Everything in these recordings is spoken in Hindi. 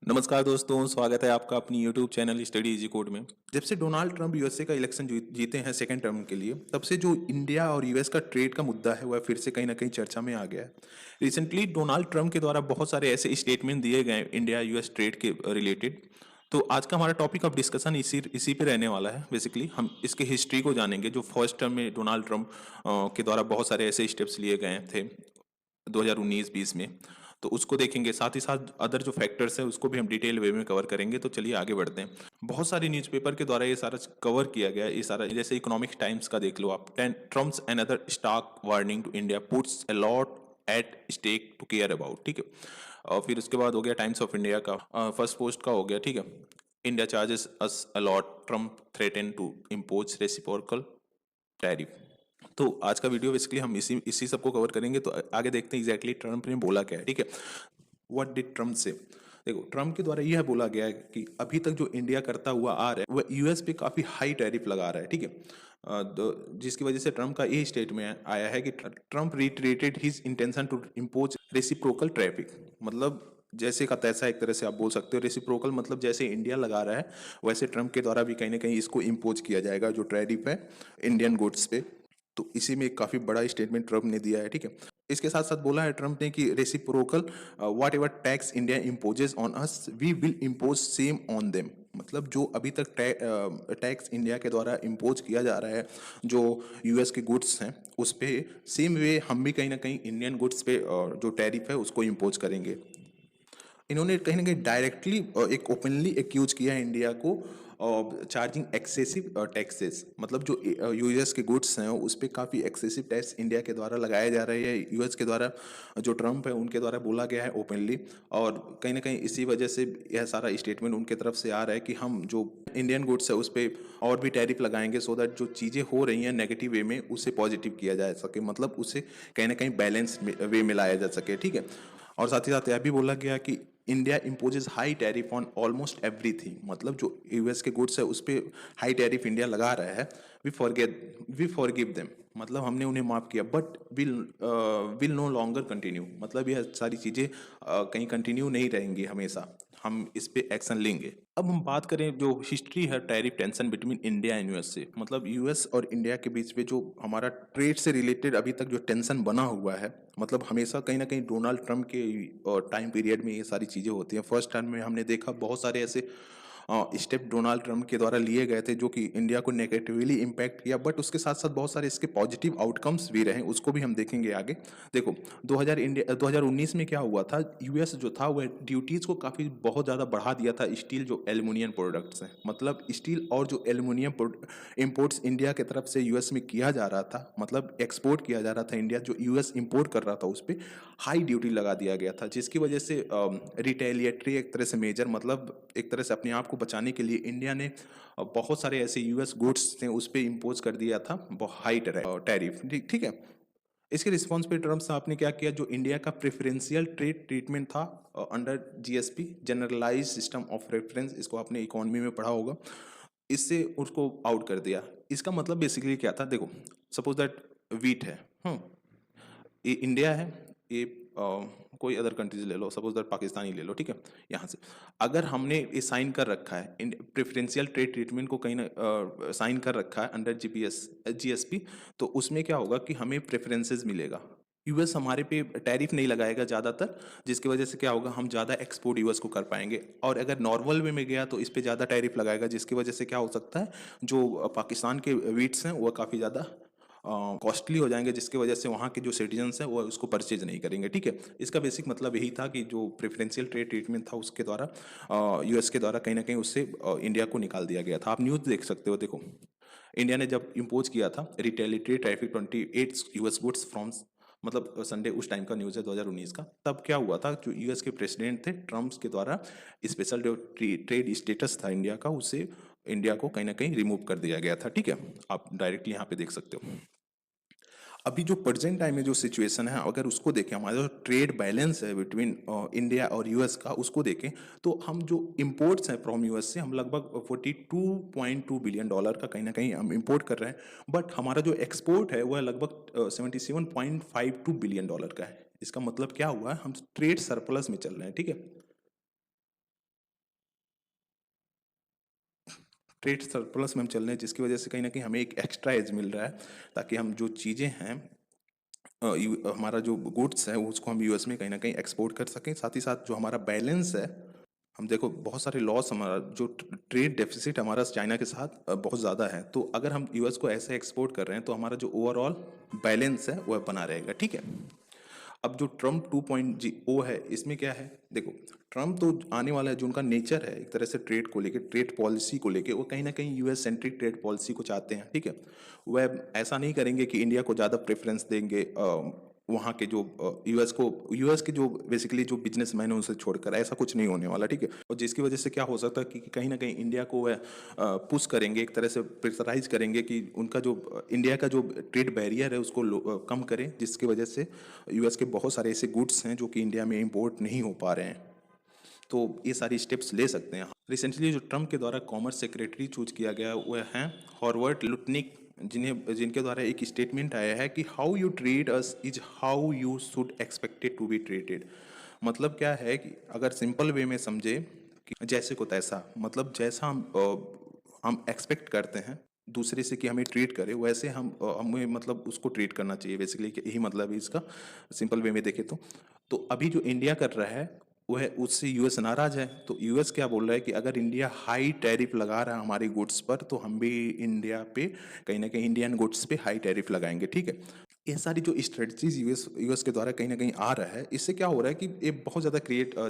नमस्कार दोस्तों, स्वागत है आपका अपनी YouTube channel study easy code में। जब से डोनाल्ड ट्रंप यूएसए का इलेक्शन जीते हैं सेकेंड टर्म के लिए, तब से जो इंडिया और यूएस का ट्रेड का मुद्दा है वह फिर से कहीं ना कहीं चर्चा में आ गया है। रिसेंटली डोनाल्ड ट्रंप के द्वारा बहुत सारे ऐसे स्टेटमेंट दिए गए इंडिया यूएस ट्रेड के रिलेटेड। तो आज का हमारा टॉपिक ऑफ डिस्कशन इसी पे रहने वाला है। बेसिकली हम इसके हिस्ट्री को जानेंगे, जो फर्स्ट टर्म में डोनाल्ड ट्रंप के द्वारा बहुत सारे ऐसे स्टेप्स लिए गए थे 2019-20 में, तो उसको देखेंगे। साथ ही साथ अदर जो फैक्टर्स है उसको भी हम डिटेल वे में कवर करेंगे। तो चलिए आगे बढ़ते हैं। बहुत सारे न्यूज़पेपर के द्वारा ये सारा कवर किया गया है। ये सारा जैसे इकोनॉमिक टाइम्स का देख लो आप, Trump's and other stock warning to India puts a lot at stake to care about, ठीक है। और फिर उसके बाद हो गया टाइम्स ऑफ इंडिया का, फर्स्ट पोस्ट का हो गया, ठीक है। India charges us a lot, Trump threaten to impose reciprocal tariff. तो आज का वीडियो बेसिकली हम इसी इसी सब को कवर करेंगे। तो आगे देखते हैं एग्जैक्टली ट्रम्प ने बोला क्या है, ठीक है। व्हाट डिड ट्रम्प से? देखो, ट्रम्प के द्वारा यह बोला गया है कि अभी तक जो इंडिया करता हुआ आ रहा है वह यूएस पे काफी हाई टैरिफ लगा रहा है, ठीक है। जिसकी वजह से ट्रम्प का यही स्टेटमेंट आया है कि Trump reiterated his intention to impose reciprocal traffic. मतलब जैसे का तैसा, एक तरह से आप बोल सकते हो। रेसिप्रोकल मतलब जैसे इंडिया लगा रहा है वैसे ट्रम्प के द्वारा भी कहीं ना कहीं इसको इम्पोज किया जाएगा, जो टैरिफ है इंडियन गुड्स पे। तो इसी में एक काफी बड़ा स्टेटमेंट ट्रम्प ने दिया है, ठीक है। इसके साथ साथ बोला है ट्रम्प ने कि reciprocal whatever tax India imposes on us we will impose same on them. मतलब जो अभी तक टैक्स इंडिया के द्वारा इम्पोज किया जा रहा है जो यूएस के गुड्स हैं उस पे, सेम वे हम भी कहीं ना कहीं इंडियन गुड्स पे जो टैरिफ है उसको इम्पोज करेंगे। इन्होंने कहीं ना कहीं डायरेक्टली एक ओपनली एक्यूज किया है इंडिया को चार्जिंग एक्सेसिव टैक्सेस। मतलब जो यूएस के गुड्स हैं उस पर काफ़ी एक्सेसिव टैक्स इंडिया के द्वारा लगाए जा रहे हैं, यूएस के द्वारा। जो ट्रम्प है उनके द्वारा बोला गया है ओपनली। और कहीं ना कहीं इसी वजह से यह सारा स्टेटमेंट उनके तरफ से आ रहा है कि हम जो इंडियन गुड्स है उस पर और भी टैरिफ लगाएंगे, सो दैट जो चीज़ें हो रही हैं नेगेटिव वे में उसे पॉजिटिव किया जा सके। मतलब उसे कहीं ना कहीं बैलेंस वे में लाया जा सके, ठीक है। और साथ ही साथ यह भी बोला गया कि India imposes high tariff on almost everything. मतलब जो यूएस के गुड्स है उस पर हाई टैरिफ इंडिया लगा रहा है। वी फॉरगिव देम, मतलब हमने उन्हें माफ किया, but will no longer continue. मतलब यह सारी चीजें कहीं कंटिन्यू नहीं रहेंगी हमेशा, हम इस पे एक्शन लेंगे। अब हम बात करें जो हिस्ट्री है tariff tension between India and US से, मतलब यूएस और इंडिया के बीच में जो हमारा ट्रेड से रिलेटेड अभी तक जो टेंशन बना हुआ है, मतलब हमेशा कहीं ना कहीं डोनाल्ड ट्रंप के टाइम पीरियड में ये सारी चीज़ें होती हैं। फर्स्ट टर्म में हमने देखा बहुत सारे ऐसे स्टेप डोनाल्ड ट्रंप के द्वारा लिए गए थे जो कि इंडिया को नेगेटिवली इम्पैक्ट किया, बट उसके साथ साथ बहुत सारे इसके पॉजिटिव आउटकम्स भी रहे, उसको भी हम देखेंगे आगे। देखो 2019 में क्या हुआ था, यूएस जो था वह ड्यूटीज़ को काफ़ी बहुत ज़्यादा बढ़ा दिया था स्टील जो एल्युमिनियम प्रोडक्ट्स हैं। मतलब स्टील और जो एल्युमिनियम इंपोर्ट्स इंडिया की तरफ से यूएस में किया जा रहा था, मतलब एक्सपोर्ट किया जा रहा था इंडिया, जो यूएस इंपोर्ट कर रहा था उस पर हाई ड्यूटी लगा दिया गया था। जिसकी वजह से रिटेलिएटरी एक तरह से मेजर, मतलब एक तरह से अपने आप को बचाने के लिए इंडिया ने बहुत सारे ऐसे यूएस गुड्स थे उस पर इम्पोज कर दिया था हाई टैरिफ, ठीक ठीक है। इसके रिस्पॉन्स पे ट्रम्प साहब ने क्या किया, जो इंडिया का प्रेफरेंशियल ट्रेड ट्रीटमेंट था under GSP, generalise system of reference, इसको आपने इकोनॉमी में पढ़ा होगा, इससे उसको आउट कर दिया। इसका मतलब बेसिकली क्या था, देखो सपोज दैट वीट है, ये इंडिया है, ये कोई अदर कंट्रीज ले लो, सपोज दैट पाकिस्तान ही ले लो, ठीक है। यहाँ से अगर हमने ये साइन कर रखा है प्रेफरेंशियल ट्रेड ट्रीटमेंट को, कहीं ना साइन कर रखा है अंडर जीएसपी, तो उसमें क्या होगा कि हमें प्रेफरेंसेस मिलेगा। यूएस हमारे पे टैरिफ नहीं लगाएगा ज़्यादातर, जिसकी वजह से क्या होगा, हम ज़्यादा एक्सपोर्ट यूएस को कर पाएंगे। और अगर नॉर्मल वे में गया तो इस पे ज़्यादा टैरिफ लगाएगा, जिसकी वजह से क्या हो सकता है, जो पाकिस्तान के वीट्स हैं वह काफ़ी ज़्यादा कॉस्टली हो जाएंगे, जिसकी वजह से वहाँ के जो सिटीजन्स हैं वो उसको परचेज नहीं करेंगे, ठीक है। इसका बेसिक मतलब यही था कि जो प्रेफरेंशियल ट्रेड ट्रीटमेंट था उसके द्वारा यूएस के द्वारा कहीं ना कहीं उससे इंडिया को निकाल दिया गया था। आप न्यूज़ देख सकते हो, देखो इंडिया ने जब इम्पोज किया था retaliatory traffic 28 US goods from, मतलब संडे उस टाइम का न्यूज़ है 2019 का, तब क्या हुआ था, जो यूएस के प्रेसिडेंट थे ट्रम्प के द्वारा स्पेशल जो ट्रेड स्टेटस था इंडिया का, उससे इंडिया को कहीं ना कहीं रिमूव कर दिया गया था, ठीक है। आप डायरेक्टली यहाँ पे देख सकते हो। अभी जो प्रेजेंट टाइम में जो सिचुएशन है, अगर उसको देखें, हमारा जो ट्रेड बैलेंस है बिटवीन इंडिया और यूएस का, उसको देखें तो हम जो इंपोर्ट्स हैं फ्रॉम यूएस से, हम लगभग 42.2 बिलियन डॉलर का कहीं ना कहीं हम इंपोर्ट कर रहे हैं। बट हमारा जो एक्सपोर्ट है वह लगभग 77.52 बिलियन डॉलर का है। इसका मतलब क्या हुआ है, हम ट्रेड सरप्लस में चल रहे हैं, ठीक है। ट्रेड सरप्लस में हम चल रहे हैं, जिसकी वजह से कहीं ना कहीं हमें एक एक्स्ट्रा एज मिल रहा है, ताकि हम जो चीज़ें हैं हमारा जो गुड्स है उसको हम यूएस में कहीं ना कहीं एक्सपोर्ट कर सकें। साथ ही साथ जो हमारा बैलेंस है, हम देखो बहुत सारे लॉस, हमारा जो ट्रेड डेफिसिट हमारा चाइना के साथ बहुत ज़्यादा है, तो अगर हम यूएस को ऐसे एक्सपोर्ट कर रहे हैं तो हमारा जो ओवरऑल बैलेंस है वह बना रहेगा, ठीक है। अब जो ट्रम्प 2.0 है, इसमें क्या है, देखो ट्रम्प तो आने वाला है, जो उनका नेचर है एक तरह से ट्रेड को लेके, ट्रेड पॉलिसी को लेके, वो कहीं ना कहीं यूएस सेंट्रिक ट्रेड पॉलिसी को चाहते हैं, ठीक है। वह ऐसा नहीं करेंगे कि इंडिया को ज़्यादा प्रेफरेंस देंगे, वहाँ के जो यूएस के जो बेसिकली जो बिजनेसमैन है उनसे छोड़कर, ऐसा कुछ नहीं होने वाला, ठीक है। और जिसकी वजह से क्या हो सकता है कि कहीं ना कहीं इंडिया को वह पुश करेंगे, एक तरह से प्रेशराइज करेंगे कि उनका जो इंडिया का जो ट्रेड बैरियर है उसको कम करें, जिसकी वजह से यूएस के बहुत सारे ऐसे गुड्स हैं जो कि इंडिया में इंपोर्ट नहीं हो पा रहे हैं, तो ये सारी स्टेप्स ले सकते हैं। रिसेंटली जो ट्रम्प के द्वारा कॉमर्स सेक्रेटरी चूज किया गया वह हैं हॉवर्ड लुटनिक, जिनके द्वारा एक स्टेटमेंट आया है कि how you treat us is how you should expected to be treated. मतलब क्या है कि अगर सिंपल वे में समझे कि जैसे को तैसा, मतलब जैसा हम एक्सपेक्ट करते हैं दूसरे से कि हमें ट्रीट करे, वैसे हमें मतलब उसको ट्रीट करना चाहिए, बेसिकली यही मतलब है इसका, सिंपल वे में देखें तो अभी जो इंडिया कर रहा है वह उससे यूएस नाराज है। तो यूएस क्या बोल रहा है कि अगर इंडिया हाई टैरिफ लगा रहा है हमारी गुड्स पर, तो हम भी इंडिया पे कहीं ना कहीं इंडियन गुड्स पे हाई टैरिफ लगाएंगे, ठीक है। ये सारी जो स्ट्रेटजीज यूएस के द्वारा कहीं ना कहीं आ रहा है, इससे क्या हो रहा है कि ये बहुत ज़्यादा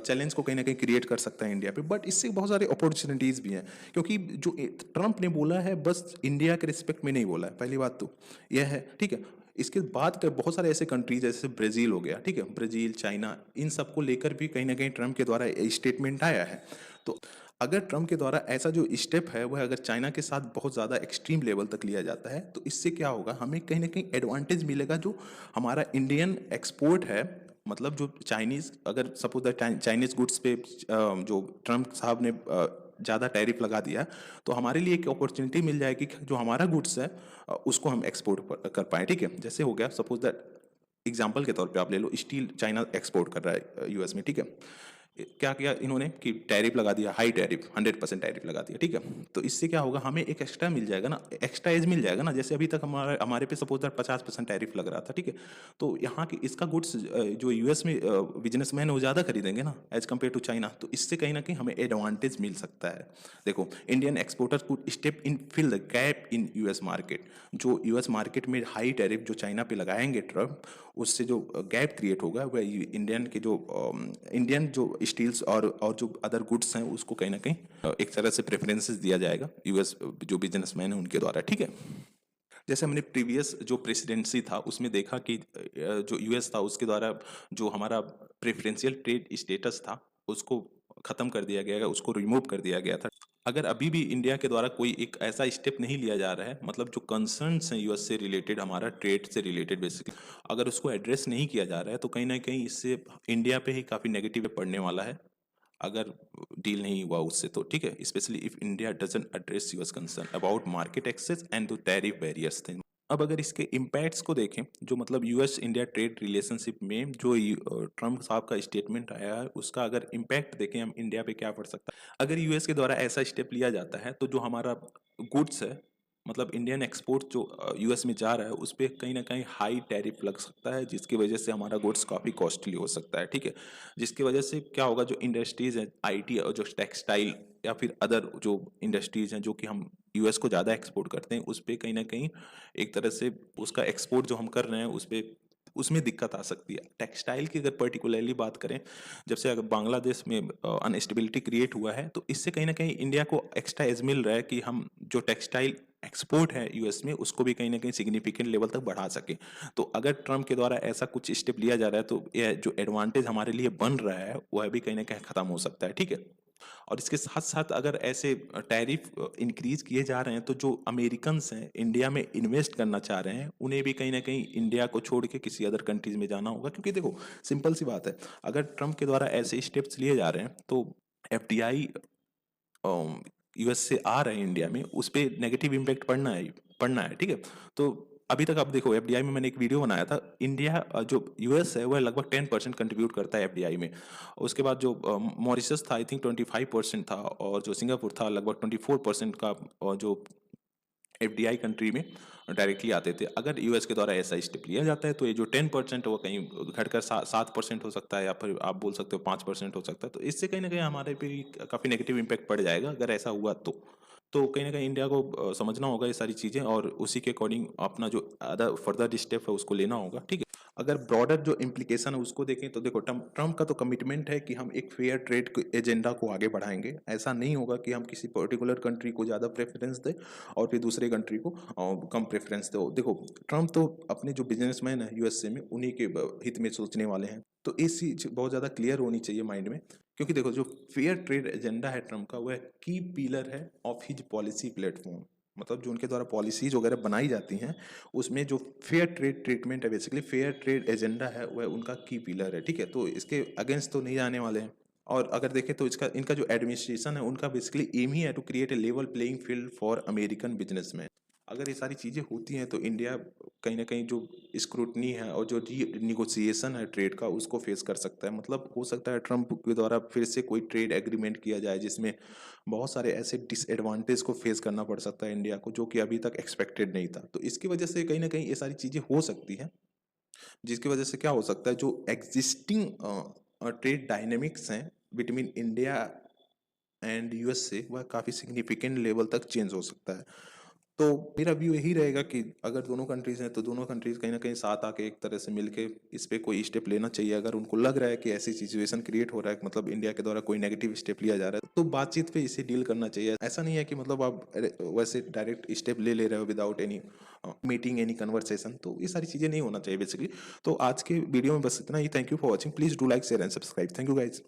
चैलेंज को कहीं ना कहीं क्रिएट कर सकता है इंडिया पे, बट इससे बहुत सारे अपॉर्चुनिटीज़ भी हैं, क्योंकि जो ट्रम्प ने बोला है बस इंडिया के रिस्पेक्ट में नहीं बोला है, पहली बात तो यह है, ठीक है। इसके बाद के बहुत सारे ऐसे कंट्रीज जैसे ब्राज़ील हो गया, ठीक है, ब्राज़ील, चाइना, इन सबको लेकर भी कहीं ना कहीं ट्रम्प के द्वारा स्टेटमेंट आया है। तो अगर ट्रम्प के द्वारा ऐसा जो स्टेप है वह अगर चाइना के साथ बहुत ज़्यादा एक्सट्रीम लेवल तक लिया जाता है, तो इससे क्या होगा, हमें कहीं ना कहीं एडवांटेज मिलेगा, जो हमारा इंडियन एक्सपोर्ट है, मतलब जो चाइनीज़, अगर सपोज द चाइनीज़ गुड्स पे जो ट्रम्प साहब ने ज़्यादा टैरिफ लगा दिया, तो हमारे लिए एक अपॉर्चुनिटी मिल जाएगी कि जो हमारा गुड्स है उसको हम एक्सपोर्ट कर पाएँ, ठीक है। जैसे हो गया सपोज दैट, एग्जाम्पल के तौर पे आप ले लो, स्टील चाइना एक्सपोर्ट कर रहा है यूएस में, ठीक है। क्या किया इन्होंने कि टैरिफ लगा दिया, हाई टैरिफ, 100% टैरिफ लगा दिया, ठीक है। तो इससे क्या होगा, हमें एक एक्स्ट्रा मिल जाएगा ना, एक्स्ट्रा एज मिल जाएगा ना, जैसे अभी तक हमारे पे सपोज दैट 50% टैरिफ लग रहा था, ठीक है। तो यहाँ की इसका गुड्स जो यूएस में बिजनेसमैन है वो ज़्यादा खरीदेंगे ना एज कम्पेयर टू चाइना, तो इससे कहीं ना कहीं हमें एडवांटेज मिल सकता है। देखो Indian exporters could step in fill the gap in US market, जो यूएस मार्केट में हाई टैरिफ जो चाइना पे लगाएंगे ट्रम्प, उससे जो गैप क्रिएट होगा वह इंडियन जो स्टील्स और जो अदर गुड्स हैं उसको कहीं ना कहीं एक तरह से प्रेफरेंसेस दिया जाएगा यूएस जो बिजनेसमैन है उनके द्वारा, ठीक है। जैसे हमने प्रीवियस जो प्रेसिडेंसी था उसमें देखा कि जो यूएस था उसके द्वारा जो हमारा प्रेफरेंशियल ट्रेड स्टेटस था उसको खत्म कर दिया गया, उसको रिमूव कर दिया गया था। अगर अभी भी इंडिया के द्वारा कोई एक ऐसा स्टेप नहीं लिया जा रहा है, मतलब जो कंसर्न्स हैं यूएस से रिलेटेड, हमारा ट्रेड से रिलेटेड बेसिकली, अगर उसको एड्रेस नहीं किया जा रहा है, तो कहीं ना कहीं इससे इंडिया पे ही काफ़ी नेगेटिव पड़ने वाला है, अगर डील नहीं हुआ उससे, तो ठीक है। Specially if India doesn't address US concern about market access and the tariff barriers थे। अब अगर इसके इम्पैक्ट्स को देखें, जो मतलब यूएस इंडिया ट्रेड रिलेशनशिप में जो ट्रम्प साहब का स्टेटमेंट आया है, उसका अगर इम्पैक्ट देखें हम इंडिया पे क्या पड़ सकता है, अगर यूएस के द्वारा ऐसा स्टेप लिया जाता है, तो जो हमारा गुड्स है, मतलब इंडियन एक्सपोर्ट जो यूएस में जा रहा है, उस पर कहीं ना कहीं हाई टैरिफ लग सकता है, जिसकी वजह से हमारा गुड्स काफ़ी कॉस्टली हो सकता है, ठीक है। जिसकी वजह से क्या होगा, जो इंडस्ट्रीज़ हैं आईटी और जो टेक्सटाइल या फिर अदर जो इंडस्ट्रीज़ हैं जो कि हम यूएस को ज़्यादा एक्सपोर्ट करते हैं, उस पर कहीं ना कहीं एक तरह से उसका एक्सपोर्ट जो हम कर रहे हैं उस पर उसमें दिक्कत आ सकती है। टेक्सटाइल की अगर पर्टिकुलरली बात करें, जब से अगर बांग्लादेश में अनस्टेबिलिटी क्रिएट हुआ है, तो इससे कहीं ना कहीं इंडिया को एक्स्ट्रा एज मिल रहा है कि हम जो टेक्सटाइल एक्सपोर्ट है यूएस में उसको भी कहीं ना कहीं सिग्निफिकेंट लेवल तक बढ़ा सके। तो अगर ट्रम्प के द्वारा ऐसा कुछ स्टेप लिया जा रहा है, तो यह जो एडवांटेज हमारे लिए बन रहा है वह भी कहीं ना कहीं खत्म हो सकता है, ठीक है। और इसके साथ साथ अगर ऐसे टैरिफ इंक्रीज किए जा रहे हैं, तो जो अमेरिकन्स हैं इंडिया में इन्वेस्ट करना चाह रहे हैं, उन्हें भी कहीं ना कहीं इंडिया को छोड़ के किसी अदर कंट्रीज में जाना होगा, क्योंकि देखो सिंपल सी बात है, अगर ट्रम्प के द्वारा ऐसे स्टेप्स लिए जा रहे हैं, तो एफडीआई यूएस से आ रहे हैं इंडिया में, उस पर नेगेटिव इम्पैक्ट पड़ना है, ठीक है। तो अभी तक आप देखो एफडीआई में मैंने एक वीडियो बनाया था, इंडिया जो यूएस है वह लगभग 10% कंट्रीब्यूट करता है एफडीआई में। उसके बाद जो मॉरिशस था आई थिंक 25% था, और जो सिंगापुर था लगभग 24% का, और जो एफडीआई कंट्री में डायरेक्टली आते थे। अगर यूएस के द्वारा ऐसा स्टेप लिया जाता है तो ये जो 10% वो कहीं घटकर 7% हो सकता है, या फिर आप बोल सकते हो 5% हो सकता है। तो इससे कहीं ना कहीं हमारे पे भी काफ़ी नेगेटिव इम्पैक्ट पड़ जाएगा अगर ऐसा हुआ तो कहीं ना कहीं इंडिया को समझना होगा ये सारी चीज़ें, और उसी के अकॉर्डिंग अपना जो अदर फर्दर स्टेप है उसको लेना होगा, ठीक है। अगर ब्रॉडर जो इम्प्लीकेशन है उसको देखें तो देखो, ट्रम्प का तो कमिटमेंट है कि हम एक फेयर ट्रेड एजेंडा को आगे बढ़ाएंगे। ऐसा नहीं होगा कि हम किसी पर्टिकुलर कंट्री को ज़्यादा प्रेफरेंस दें और फिर दूसरे कंट्री को कम प्रेफरेंस दो। देखो, ट्रम्प तो अपने जो बिजनेसमैन है यूएसए में उन्हीं के हित में सोचने वाले हैं, तो इस चीज बहुत ज़्यादा क्लियर होनी चाहिए माइंड में। क्योंकि देखो, जो फेयर ट्रेड एजेंडा है ट्रम्प का, वह की पिलर है ऑफ हिज पॉलिसी प्लेटफॉर्म। मतलब जो उनके द्वारा पॉलिसीज वगैरह बनाई जाती हैं उसमें जो फेयर ट्रेड ट्रीटमेंट है, बेसिकली फेयर ट्रेड एजेंडा है, वह उनका की पिलर है, ठीक है। तो इसके अगेंस्ट तो नहीं जाने वाले हैं। और अगर देखें तो इसका इनका जो एडमिनिस्ट्रेशन है उनका बेसिकली एम ही है to create a level playing field for American businessman. अगर ये सारी चीज़ें होती हैं तो इंडिया कहीं ना कहीं जो स्क्रूटनी है और जो निगोसिएशन है ट्रेड का उसको फेस कर सकता है। मतलब हो सकता है ट्रम्प के द्वारा फिर से कोई ट्रेड एग्रीमेंट किया जाए जिसमें बहुत सारे ऐसे डिसएडवांटेज को फेस करना पड़ सकता है इंडिया को, जो कि अभी तक एक्सपेक्टेड नहीं था। तो इसकी वजह से कहीं ना कहीं ये सारी चीज़ें हो सकती हैं, जिसकी वजह से क्या हो सकता है, जो एग्जिस्टिंग ट्रेड डायनेमिक्स हैं बिटवीन इंडिया एंड यूएसए वह काफ़ी सिग्निफिकेंट लेवल तक चेंज हो सकता है। तो मेरा व्यू यही रहेगा कि अगर दोनों कंट्रीज हैं तो दोनों कंट्रीज कहीं ना कहीं साथ आके एक तरह से मिलके इस पे कोई स्टेप लेना चाहिए। अगर उनको लग रहा है कि ऐसी सिचुएशन क्रिएट हो रहा है, मतलब इंडिया के द्वारा कोई नेगेटिव स्टेप लिया जा रहा है, तो बातचीत पे इसे डील करना चाहिए। ऐसा नहीं है कि मतलब आप वैसे डायरेक्ट स्टेप ले रहे हो without any meeting any conversation. तो ये सारी चीज़ें नहीं होना चाहिए बेसिकली। तो आज के वीडियो में बस इतना ही। Thank you for watching. Please do like share and subscribe. Thank you guys.